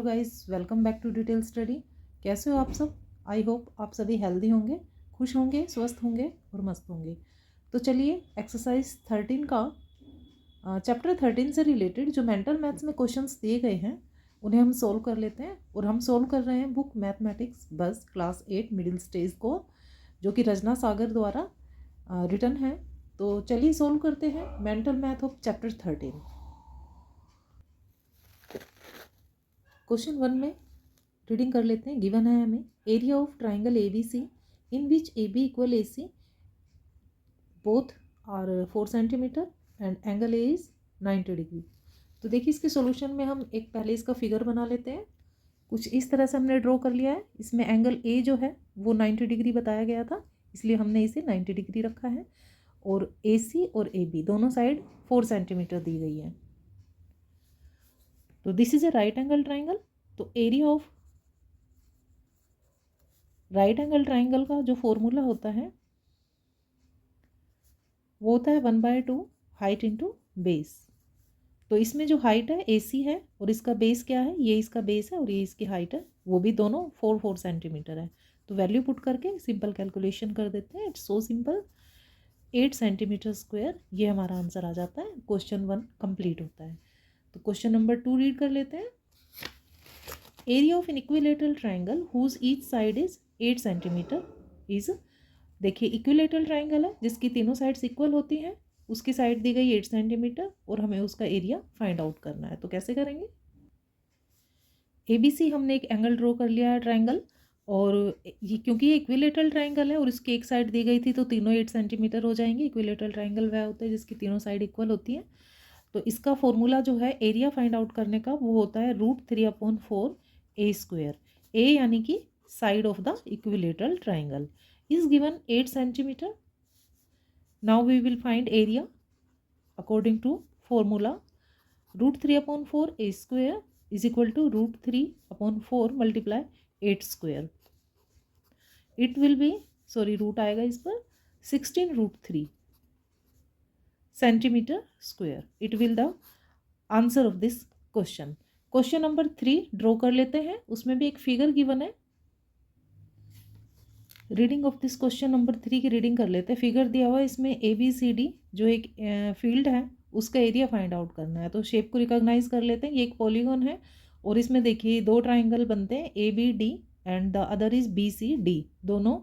Hello guys, welcome back to detail study. कैसे हो आप सब? आई होप आप सभी हेल्दी होंगे, खुश होंगे, स्वस्थ होंगे और मस्त होंगे। तो चलिए एक्सरसाइज 13 का चैप्टर 13 से रिलेटेड जो मेंटल मैथ्स में क्वेश्चंस दिए गए हैं उन्हें हम सोल्व कर लेते हैं। और हम सोल्व कर रहे हैं बुक मैथमेटिक्स बस क्लास 8 मिडिल स्टेज को, जो कि रचना सागर द्वारा रिटन है। तो चलिए सोल्व करते हैं mental math of chapter 13। Question 1 में रीडिंग कर लेते हैं। गिवन है हमें area of triangle A B C in which A B equal A C both are 4 centimetre and angle A is 90 degree. तो देखिए इसके सॉल्यूशन में हम एक पहले इसका फिगर बना लेते हैं। कुछ इस तरह से हमने ड्रॉ कर लिया है। इसमें एंगल ए जो है वो 90 डिग्री बताया गया था, इसलिए हमने इसे 90 डिग्री रखा है। और ए सी और ए बी दोनों साइड 4 सेंटीमीटर दी गई है। तो this is a right angle triangle. तो area of right angle triangle का जो फॉर्मूला होता है वो होता है 1/2 हाइट इंटू बेस। तो इसमें जो हाइट है AC है और इसका बेस क्या है, ये इसका बेस है और ये इसकी हाइट है, वो भी दोनों 4 सेंटीमीटर है। तो वैल्यू पुट करके सिंपल कैलकुलेशन कर देते हैं। It's so simple, 8 centimetre square, ये हमारा आंसर आ जाता है। क्वेश्चन 1 कंप्लीट होता है। तो क्वेश्चन नंबर 2 रीड कर लेते हैं। Area of an equilateral triangle whose each side is 8 centimetre is, देखिए इक्विलेटरल ट्राइंगल है जिसकी तीनों साइड्स इक्वल होती हैं, उसकी साइड दी गई 8 सेंटीमीटर और हमें उसका एरिया फाइंड आउट करना है। तो कैसे करेंगे? ABC हमने एक एंगल ड्रॉ कर लिया है ट्राइंगल, और ये क्योंकि ये इक्विलेटरल ट्राइंगल है और इसकी एक साइड दी गई थी तो तीनों 8 सेंटीमीटर हो जाएंगे। इक्विलेटरल ट्राइंगल वह होता है जिसकी तीनों साइड इक्वल होती हैं। तो इसका फॉर्मूला जो है एरिया फाइंड आउट करने का वो होता है √3/4 A स्क्वायर। A यानी कि side of the equilateral triangle is given 8 centimeter. Now we will find area according to formula √3/4 A square is equal to √3/4 multiply 8 square. It will be, sorry root आएगा इस पर 16√3 centimeter square. It will the answer of this question. Question number 3 draw कर लेते हैं। उसमें भी एक figure given है। Reading of this question number 3 की रीडिंग कर लेते हैं। फिगर दिया हुआ है, इसमें ABCD जो एक फील्ड है उसका एरिया फाइंड आउट करना है। तो शेप को रिकॉग्नाइज कर लेते हैं। ये एक पॉलीगॉन है और इसमें देखिए दो ट्राइंगल बनते हैं ABD and the other is BCD। दोनों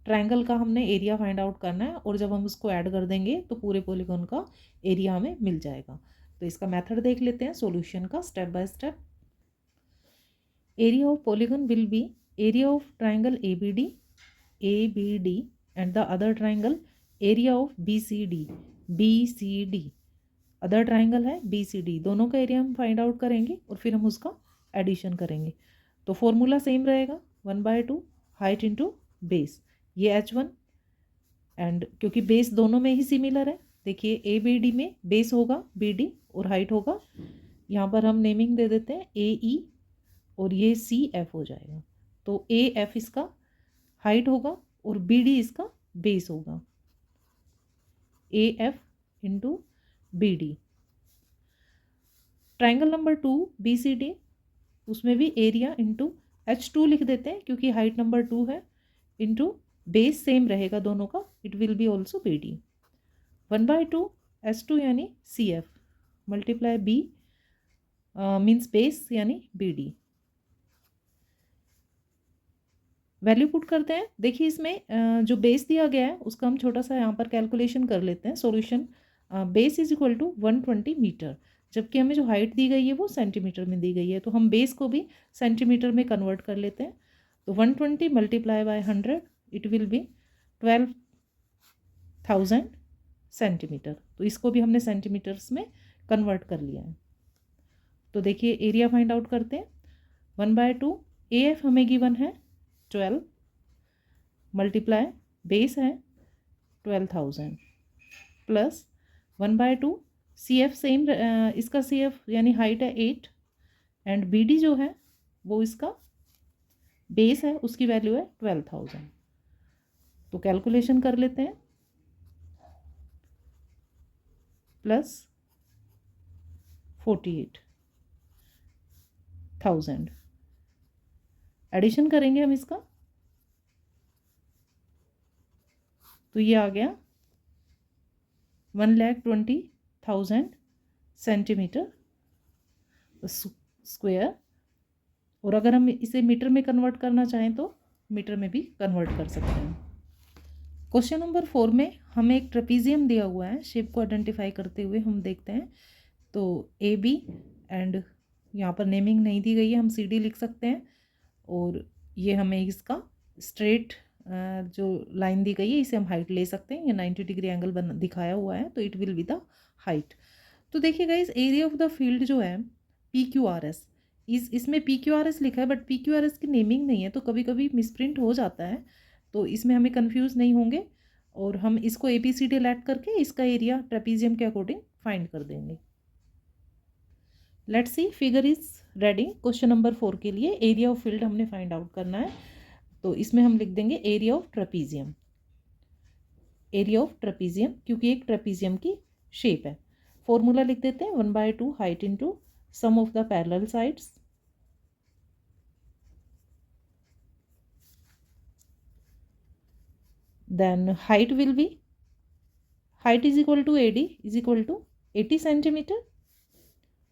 ट्राइंगल का हमने एरिया फाइंड आउट करना है और जब हम उसको ऐड कर देंगे तो पूरे पॉलीगॉन का एरिया हमें मिल जाएगा। तो इसका मेथड देख लेते हैं सॉल्यूशन का step by step. Area of polygon will be area of triangle ABD and the other triangle area of BCD। Other triangle है BCD, दोनों का एरिया हम फाइंड आउट करेंगे और फिर हम उसका एडिशन करेंगे। तो फॉर्मूला सेम रहेगा 1/2 हाइट इंटू बेस, ये H1 एंड क्योंकि बेस दोनों में ही सिमिलर है, देखिए ABD में बेस होगा BD और हाइट होगा, यहाँ पर हम नेमिंग दे देते हैं AE और ये CF हो जाएगा। तो AF इसका हाइट होगा और BD इसका बेस होगा, AF into BD। Triangle number 2 BCD, उसमें भी एरिया इंटू H2 लिख देते हैं क्योंकि हाइट नंबर 2 है, इंटू बेस सेम रहेगा दोनों का, it will B also BD। 1/2 H2 यानी CF multiply B means base यानी BD। वैल्यू पुट करते हैं। देखिए इसमें जो बेस दिया गया है उसका हम छोटा सा यहाँ पर कैलकुलेशन कर लेते हैं। Solution base is equal to 120 metre, जबकि हमें जो हाइट दी गई है वो सेंटीमीटर में दी गई है, तो हम बेस को भी सेंटीमीटर में कन्वर्ट कर लेते हैं। तो 120 multiply by 100 it will B 12,000 centimetre. तो इसको भी हमने सेंटीमीटर्स में कन्वर्ट कर लिया है। तो देखिए एरिया फाइंड आउट करते हैं। 1/2 AF हमें गिवन है 12 मल्टीप्लाई बेस है 12,000 प्लस 1/2 CF सेम, इसका CF यानी हाइट है 8 एंड BD जो है वो इसका बेस है, उसकी वैल्यू है 12,000। तो कैलकुलेशन कर लेते हैं। प्लस 48,000 एडिशन करेंगे हम इसका, तो ये आ गया 1,20,000 सेंटीमीटर स्क्वायर। और अगर हम इसे मीटर में कन्वर्ट करना चाहें तो मीटर में भी कन्वर्ट कर सकते हैं। क्वेश्चन नंबर 4 में हमें एक ट्रेपीजियम दिया हुआ है। शेप को आइडेंटिफाई करते हुए हम देखते हैं, तो ए बी एंड यहाँ पर नेमिंग नहीं दी गई है, हम सी डी लिख सकते हैं। और ये हमें इसका स्ट्रेट जो लाइन दी गई है इसे हम हाइट ले सकते हैं। ये 90 डिग्री एंगल बन दिखाया हुआ है, तो it will be the height. तो देखिएगा इस एरिया ऑफ द फील्ड जो है पी क्यू आर एस, इसमें पी क्यू आर एस लिखा है but P Q R S की नेमिंग नहीं है, तो कभी कभी मिसप्रिंट हो जाता है, तो इसमें हमें कंफ्यूज नहीं होंगे। और हम इसको A B C D let करके इसका एरिया ट्रेपीजियम के अकॉर्डिंग फाइंड कर देंगे। Let's see, figure is ready. Question number 4 के लिए एरिया ऑफ फील्ड हमने फाइंड आउट करना है, तो इसमें हम लिख देंगे area of trapezium. Area of trapezium क्योंकि एक ट्रेपीजियम की शेप है। फॉर्मूला लिख देते हैं 1/2 height into sum of the parallel sides, then height will be, height is equal to AD is equal to 80 centimetre.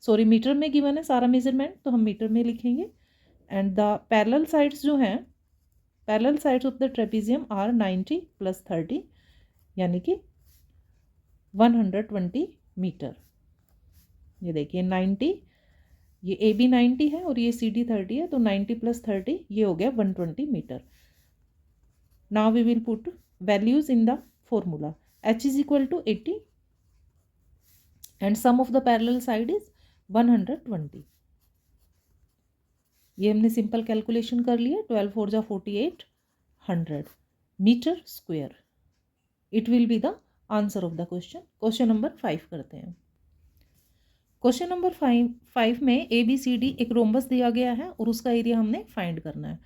Sorry, metre में given है सारा मेजरमेंट, तो हम मीटर में लिखेंगे। एंड द पैरेलल साइड्स जो हैं, parallel sides of the trapezium are 90 + 30 यानी कि 120 मीटर। ये देखिए 90, ये ए बी 90 है और ये सी डी 30 है, तो 90 + 30 ये हो गया 120 metre. Now we will put values in the formula. H is equal to 80 and sum of the parallel side is 120. ये हमने सिंपल कैलकुलेशन कर लिया। 12 4 जा 48 100 metre square. It will be the answer of the question. Question number 5 करते हैं। Question number 5 में A B C D एक rhombus दिया गया है और उसका एरिया हमने फाइंड करना है।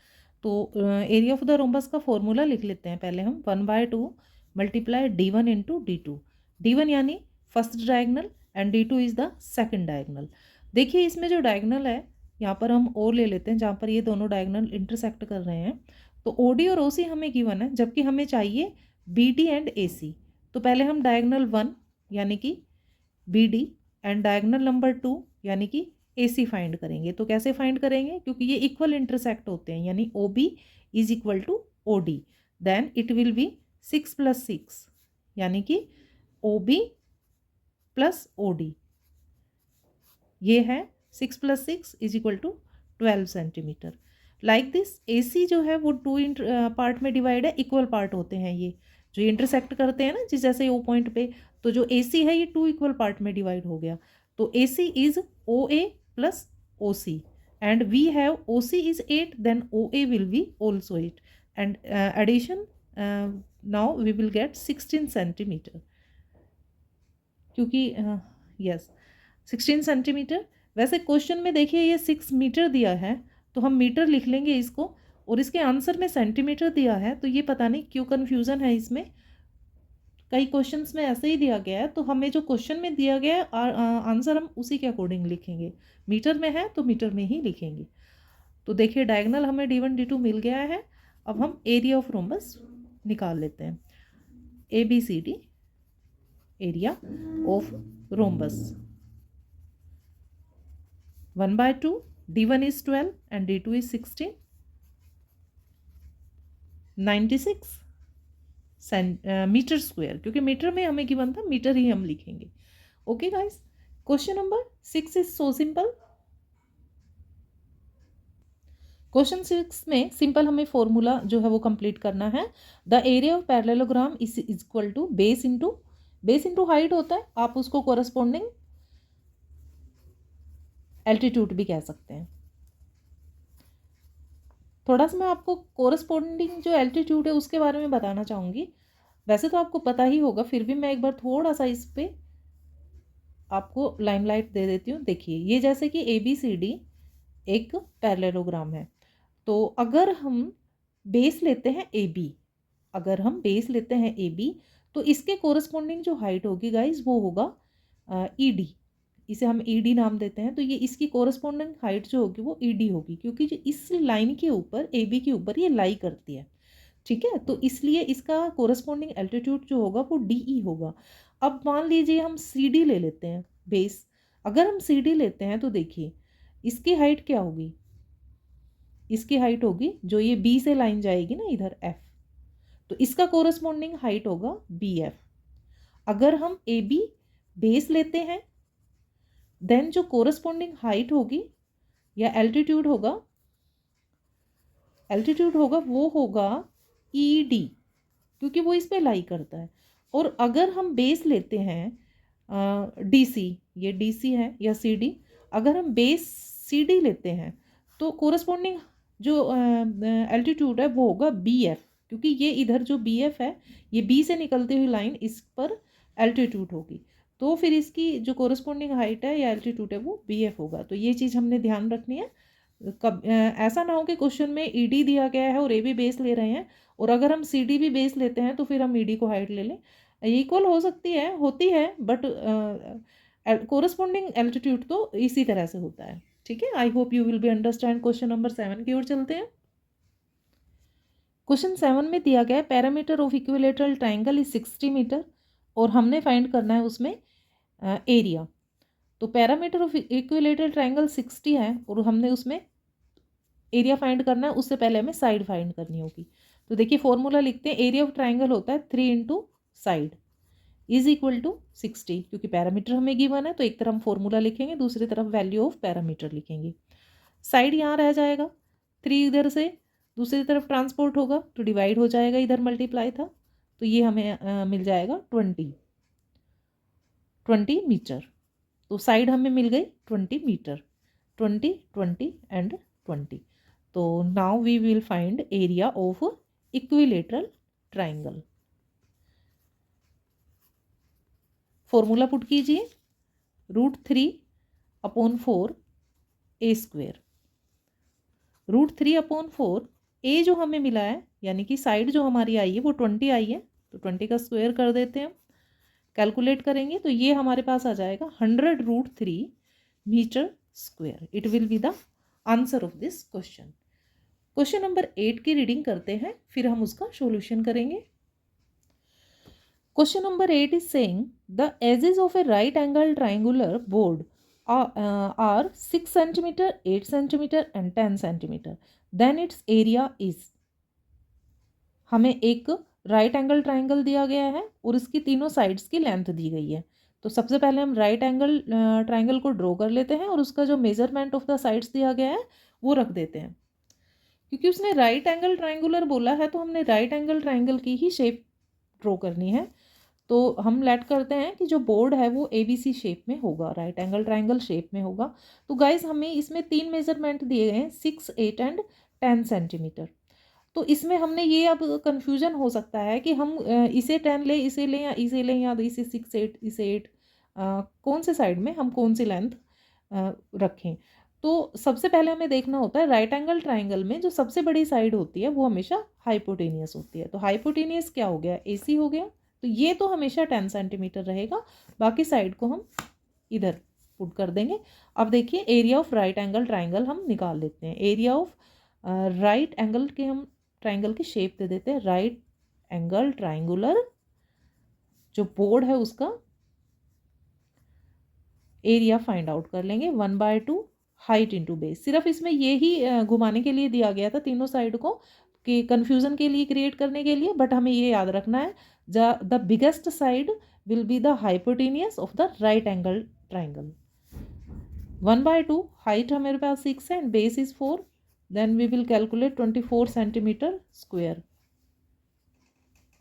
तो एरिया ऑफ द रोम्बस का फॉर्मूला लिख लेते हैं पहले हम। 1/2 multiply D1 into D2। D1 यानी first diagonal and D2 is the second diagonal. देखिए इसमें जो डायगनल है यहाँ पर हम ओ ले लेते हैं जहाँ पर ये दोनों डायगनल इंटरसेक्ट कर रहे हैं। तो OD और OC हमें गिवन है, जबकि हमें चाहिए BD एंड AC। तो पहले हम डायगनल 1 यानी कि BD एंड डायगनल नंबर 2 यानी कि AC फाइंड करेंगे। तो कैसे फाइंड करेंगे, क्योंकि ये इक्वल इंटरसेक्ट होते हैं, यानी OB is equal to OD। Then it will be 6 + 6 यानी कि OB + OD। ये है 6 + 6 is equal to 12 centimetre. Like this AC जो है वो 2 पार्ट में डिवाइड है, इक्वल पार्ट होते हैं ये जो इंटरसेक्ट करते हैं ना, जिस जैसे O पॉइंट पे। तो जो AC है ये 2 इक्वल पार्ट में डिवाइड हो गया। तो AC is OA + OC and we have OC is 8, then OA will be also 8 and addition now we will get 16 centimetre, क्योंकि yes 16 सेंटीमीटर। वैसे क्वेश्चन में देखिए ये 6 मीटर दिया है, तो हम मीटर लिख लेंगे इसको, और इसके आंसर में सेंटीमीटर दिया है, तो ये पता नहीं क्यों कन्फ्यूज़न है इसमें। कई क्वेश्चंस में ऐसे ही दिया गया है, तो हमें जो क्वेश्चन में दिया गया है आंसर हम उसी के अकॉर्डिंग लिखेंगे। मीटर में है तो मीटर में ही लिखेंगे। तो देखिए डायगनल हमें D1 D2 मिल गया है। अब हम एरिया ऑफ रोम्बस निकाल लेते हैं। ABCD area of rhombus 1/2 D1 is 12 and D2 is 16 96 metre square, क्योंकि मीटर में हमें गिवन था, मीटर ही हम लिखेंगे। Okay guys, question number 6 is so simple. Question 6 में सिंपल हमें फॉर्मूला जो है वो कंप्लीट करना है। The area of parallelogram is equal to base into height होता है, आप उसको कोरस्पोंडिंग एल्टीट्यूड भी कह सकते हैं। थोड़ा सा मैं आपको कोरस्पोंडिंग जो एल्टीट्यूड है उसके बारे में बताना चाहूँगी। वैसे तो आपको पता ही होगा, फिर भी मैं एक बार थोड़ा सा इस पे आपको लाइमलाइट दे देती हूँ। देखिए ये जैसे कि ABCD एक पैरेललोग्राम है, तो अगर हम बेस लेते हैं AB, अगर हम बेस लेते हैं AB, तो इसके कोरस्पोंडिंग जो हाइट होगी गाइज वो होगा ED। इसे हम ईडी नाम देते हैं, तो ये इसकी कोरस्पॉन्डिंग हाइट जो होगी वो ईडी होगी, क्योंकि जो इस लाइन के ऊपर AB के ऊपर ये लाई करती है, ठीक है। तो इसलिए इसका कोरस्पॉन्डिंग एल्टीट्यूड जो होगा वो DE होगा। अब मान लीजिए हम CD ले लेते हैं बेस। अगर हम CD लेते हैं तो देखिए इसकी हाइट क्या होगी, इसकी हाइट होगी जो ये B से लाइन जाएगी ना इधर F, तो इसका कोरस्पॉन्डिंग हाइट होगा BF। अगर हम AB बेस लेते हैं देन जो कोरस्पॉन्डिंग हाइट होगी या एल्टीट्यूड होगा वो होगा ED, क्योंकि वो इस पे लाई करता है। और अगर हम बेस लेते हैं DC, ये DC है या CD, अगर हम बेस CD लेते हैं तो कोरस्पॉन्डिंग जो एल्टीट्यूड है वो होगा BF, क्योंकि ये इधर जो BF है ये B से निकलती हुई लाइन इस पर एल्टीट्यूड होगी, तो फिर इसकी जो कोरस्पॉन्डिंग हाइट है या एल्टीट्यूड है वो BF होगा। तो ये चीज़ हमने ध्यान रखनी है। ऐसा ना हो कि क्वेश्चन में ED दिया गया है और AB बेस ले रहे हैं, और अगर हम CD भी बेस लेते हैं तो फिर हम ED को हाइट ले लें। इक्वल हो सकती है, होती है, बट कोरस्पॉन्डिंग एल्टीट्यूड तो इसी तरह से होता है, ठीक है। I hope you will be understand. Question number 7 की ओर चलते हैं। क्वेश्चन 7 में दिया गया है perimeter of equilateral triangle is 60 metre और हमने फाइंड करना है उसमें एरिया। तो पैरामीटर ऑफ इक्विलेटरल ट्राइंगल 60 है और हमने उसमें एरिया फाइंड करना है, उससे पहले हमें साइड फाइंड करनी होगी। तो देखिए फॉर्मूला लिखते हैं, एरिया ऑफ ट्राइंगल होता है 3 into side is equal to 60, क्योंकि पैरामीटर हमें गिवन है तो एक तरफ हम फॉर्मूला लिखेंगे, दूसरी तरफ वैल्यू ऑफ पैरामीटर लिखेंगे। साइड यहाँ रह जाएगा, 3 इधर से दूसरी तरफ ट्रांसपोर्ट होगा तो डिवाइड हो जाएगा, इधर मल्टीप्लाई था तो ये हमें मिल जाएगा 20 मीटर। तो साइड हमें मिल गई 20 मीटर, 20 20 एंड 20। तो now we will find area of equilateral triangle. Formula put कीजिए, √3/4 A²। √3/4 A जो हमें मिला है यानी कि साइड जो हमारी आई है वो 20 आई है, तो 20 का स्क्वायर कर देते हैं हम। कैलकुलेट करेंगे तो ये हमारे पास आ जाएगा 100√3 metre square. It will be the answer of this question. Question number 8 की रीडिंग करते हैं, फिर हम उसका सॉल्यूशन करेंगे। Question number 8 is saying the edges of a right angle triangular board are 6 cm, 8 cm and 10 cm. Then its area is। हमें एक right angle triangle दिया गया है और इसकी तीनों साइड्स की लेंथ दी गई है। तो सबसे पहले हम राइट एंगल ट्राइंगल को ड्रॉ कर लेते हैं और उसका जो मेजरमेंट ऑफ द साइड्स दिया गया है वो रख देते हैं। क्योंकि उसने राइट एंगल ट्राइंगुलर बोला है तो हमने राइट एंगल ट्राइंगल की ही शेप ड्रॉ करनी है। तो हम लेट करते हैं कि जो बोर्ड है वो ABC शेप में होगा, राइट एंगल ट्राइंगल शेप में होगा। तो गाइस हमें इसमें 3 मेजरमेंट दिए गए हैं, 6, 8 एंड 10 सेंटीमीटर। तो इसमें हमने ये अब कन्फ्यूजन हो सकता है कि हम इसे 10 ले, इसे लें या इसे लें, या इसे 6, 8, इसे 8, कौन से साइड में हम कौन सी लेंथ रखें। तो सबसे पहले हमें देखना होता है राइट एंगल ट्राइंगल में जो सबसे बड़ी साइड होती है वो हमेशा हाइपोटेनियस होती है। तो हाइपोटेनियस क्या हो गया, AC हो गया, तो ये तो हमेशा 10 सेंटीमीटर रहेगा, बाकी साइड को हम इधर पुट कर देंगे। अब देखिए area of right angle triangle हम निकाल लेते हैं। एरिया ऑफ राइट एंगल के हम ट्राइंगल की शेप दे देते हैं, राइट एंगल ट्राइंगुलर जो बोर्ड है उसका एरिया फाइंड आउट कर लेंगे, 1/2 हाइट इंटू बेस। सिर्फ इसमें ये ही घुमाने के लिए दिया गया था तीनों साइड को, कि कन्फ्यूजन के लिए क्रिएट करने के लिए, बट हमें ये याद रखना है the biggest side will be the hypotenuse of the right angle triangle। 1/2 height हमारे पास 6 है and base is 4, then we will calculate 24 centimeter square।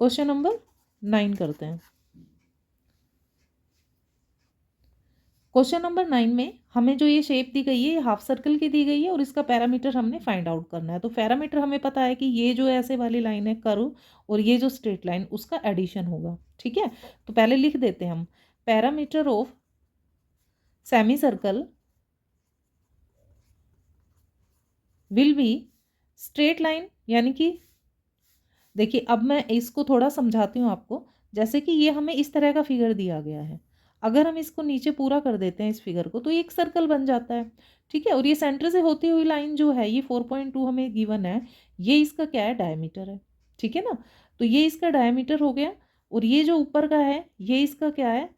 Question number 9 करते हैं। क्वेश्चन नंबर 9 में हमें जो ये शेप दी गई है ये हाफ सर्कल की दी गई है और इसका पैरामीटर हमने फाइंड आउट करना है। तो पैरामीटर हमें पता है कि ये जो ऐसे वाली लाइन है कर्व और ये जो स्ट्रेट लाइन उसका एडिशन होगा, ठीक है। तो पहले लिख देते हैं हम, parameter of semi circle will be straight line, यानी कि देखिए अब मैं इसको थोड़ा समझाती हूँ आपको। जैसे कि ये हमें इस तरह का फिगर दिया गया है, अगर हम इसको नीचे पूरा कर देते हैं इस फिगर को तो ये एक सर्कल बन जाता है, ठीक है। और ये सेंटर से होती हुई लाइन जो है ये 4.2 हमें गिवन है, ये इसका क्या है, डायमीटर है, ठीक है ना। तो ये इसका डायमीटर हो गया, और ये जो ऊपर का है ये इसका क्या है,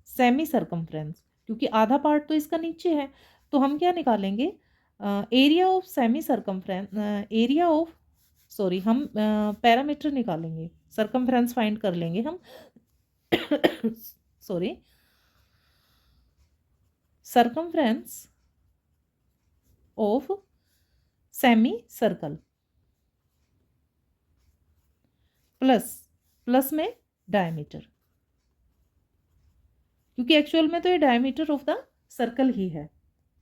सेमी सरकमफ्रेंस, क्योंकि आधा पार्ट तो इसका नीचे है। तो हम क्या निकालेंगे, area of semi circumference, area of, sorry, हम पैरामीटर निकालेंगे, सरकमफ्रेंस फाइंड कर लेंगे हम sorry, circumference of semi circle plus में डायमीटर, क्योंकि एक्चुअल में तो ये डायमीटर ऑफ द सर्कल ही है,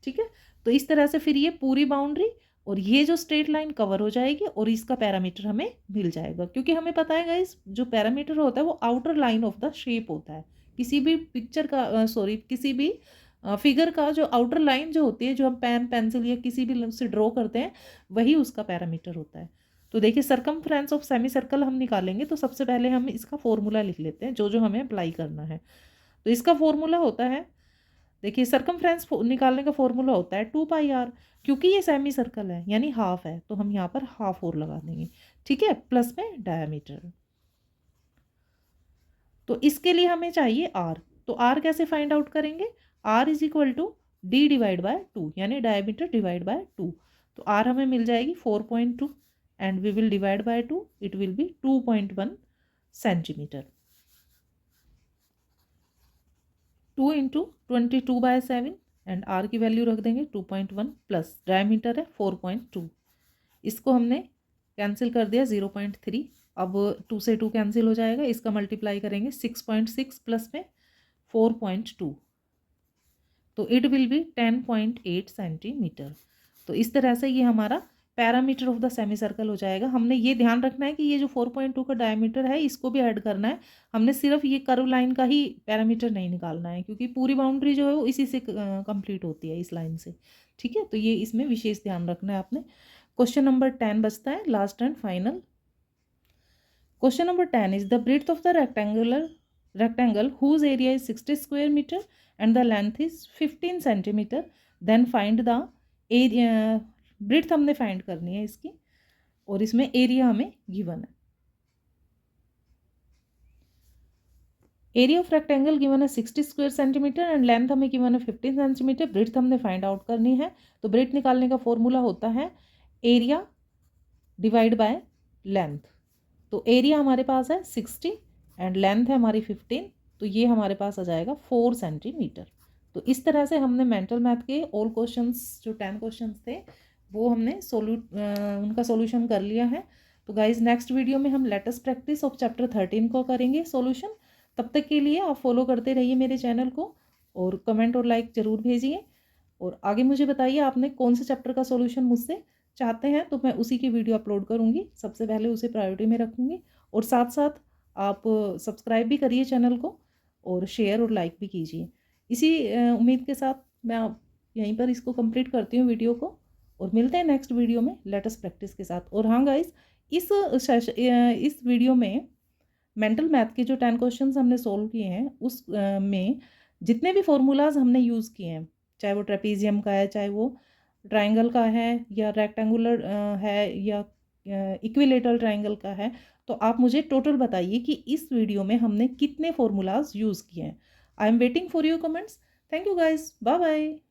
ठीक है। तो इस तरह से फिर ये पूरी बाउंड्री और ये जो स्ट्रेट लाइन कवर हो जाएगी और इसका पैरामीटर हमें मिल जाएगा, क्योंकि हमें पता है गाइस जो पैरामीटर होता है वो outer line of the shape होता है, किसी भी पिक्चर का सॉरी किसी भी फिगर का जो आउटर लाइन जो होती है, जो हम पेन पेंसिल या किसी भी से ड्रॉ करते हैं, वही उसका पैरामीटर होता है। तो देखिए सरकमफ्रेंस ऑफ सेमी सर्कल हम निकालेंगे, तो सबसे पहले हम इसका फॉर्मूला लिख लेते हैं जो जो हमें अप्लाई करना है। तो इसका फॉर्मूला होता है, देखिए सरकमफ्रेंस निकालने का फॉर्मूला होता है 2πr, क्योंकि ये सेमी सर्कल है यानी हाफ है, तो हम यहाँ पर हाफ और लगा देंगे, ठीक है, प्लस में डायमीटर। तो इसके लिए हमें चाहिए r, तो r कैसे फाइंड आउट करेंगे, r is equal to d divide by 2, यानी डायमीटर डिवाइड बाय 2। तो r हमें मिल जाएगी 4.2 and we will divide by 2, it will be 2.1 centimetre. 2 into 22/7 and r की वैल्यू रख देंगे 2.1 प्लस डायमीटर है 4.2, इसको हमने कैंसिल कर दिया 0.3, अब 2 से 2 कैंसिल हो जाएगा, इसका मल्टीप्लाई करेंगे 6.6 प्लस में 4.2, तो इट विल बी 10.8 सेंटीमीटर। तो इस तरह से ये हमारा parameter of the semi circle हो जाएगा। हमने ये ध्यान रखना है कि ये जो 4.2 का डायमीटर है इसको भी ऐड करना है, हमने सिर्फ ये कर्व लाइन का ही पैरामीटर नहीं निकालना है, क्योंकि पूरी बाउंड्री जो है वो इसी से कंप्लीट होती है, इस लाइन से, ठीक है। तो ये इसमें विशेष ध्यान रखना है आपने। क्वेश्चन नंबर 10 बचता है, last and final. Question number 10 is the breadth of the rectangle whose area is 60 square meter and the length is 15 centimeter, then find the area, breadth हमने फाइंड करनी है इसकी, और इसमें एरिया हमें गिवन है। एरिया ऑफ रेक्टेंगल गिवन है 60 square centimetre and length हमें गिवन है 15 सेंटीमीटर, ब्रेड्थ हमने फाइंड आउट करनी है। तो ब्रेड्थ निकालने का फॉर्मूला होता है एरिया डिवाइड बाय लेंथ। तो एरिया हमारे पास है 60 एंड लेंथ है हमारी 15, तो ये हमारे पास आ जाएगा 4 सेंटीमीटर। तो इस तरह से हमने मेंटल मैथ के ऑल क्वेश्चंस जो 10 क्वेश्चंस थे वो हमने उनका सॉल्यूशन कर लिया है। तो गाइज नेक्स्ट वीडियो में हम लेटेस्ट प्रैक्टिस ऑफ चैप्टर 13 को करेंगे सॉल्यूशन। तब तक के लिए आप फॉलो करते रहिए मेरे चैनल को, और कमेंट और लाइक ज़रूर भेजिए, और आगे मुझे बताइए आपने कौन से चैप्टर का सॉल्यूशन मुझसे चाहते हैं, तो मैं उसी की वीडियो अपलोड करूँगी, सबसे पहले उसे प्रायोरिटी में रखूँगी। और साथ साथ आप सब्सक्राइब भी करिए चैनल को, और शेयर और लाइक भी कीजिए। इसी उम्मीद के साथ मैं यहीं पर इसको कंप्लीट करती हूँ वीडियो को, और मिलते हैं नेक्स्ट वीडियो में लेटेस्ट प्रैक्टिस के साथ। और हाँ गाइस, इस वीडियो में मेंटल मैथ के जो 10 क्वेश्चंस हमने सोल्व किए हैं उस में जितने भी फॉर्मूलाज हमने यूज़ किए हैं, चाहे वो ट्रेपीजियम का है, चाहे वो ट्राइंगल का है, या रेक्टेंगुलर है, या इक्विलेटरल ट्राइंगल का है, तो आप मुझे टोटल बताइए कि इस वीडियो में हमने कितने फॉर्मूलाज यूज़ किए हैं। I am waiting for your comments. Thank you guys, bye bye.